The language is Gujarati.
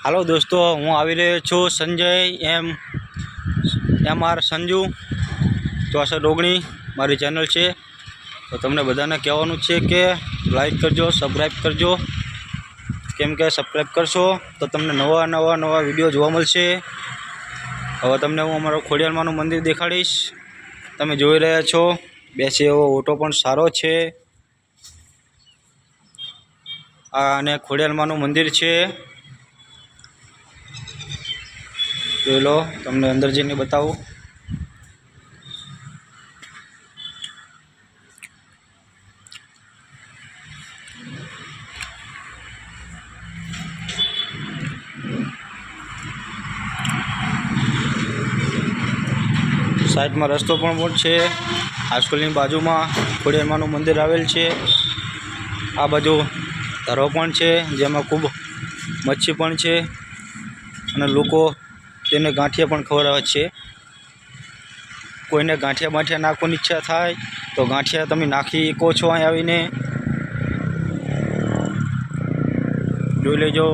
હાલો દોસ્તો, હું આવી રહ્યો છું સંજય એમ આર સંજુ 6419 મારી ચેનલ છે। તો તમને બધાને કહેવાનું છે કે લાઈક કરજો, સબસ્ક્રાઈબ કરજો, કેમ કે સબસ્ક્રાઈબ કરશો તો તમને નવા વિડીયો જોવા મળશે। હવે તમને હું અમારો ખોડિયારમાંનું મંદિર દેખાડીશ। તમે જોઈ રહ્યા છો બેસે એવો ઓટો પણ સારો છે। અને ખોડિયારમાંનું મંદિર છે। જોઈ લો, તમને અંદર જઈને બતાવું। સાઈડમાં રસ્તો પણ છે। હાઈસ્કૂલની બાજુમાં ખોડિયારમાંનું મંદિર આવેલ છે। આ બાજુ ધરો પણ છે, જેમાં ખૂબ મચ્છી પણ છે અને લોકો તેને ગાંઠિયા પણ ખવડાવે છે। કોઈને ગાંઠિયા નાખવાની ઈચ્છા થાય તો ગાંઠિયા તમે નાખી શકો છો। અહીં આવીને જોઈ લેજો।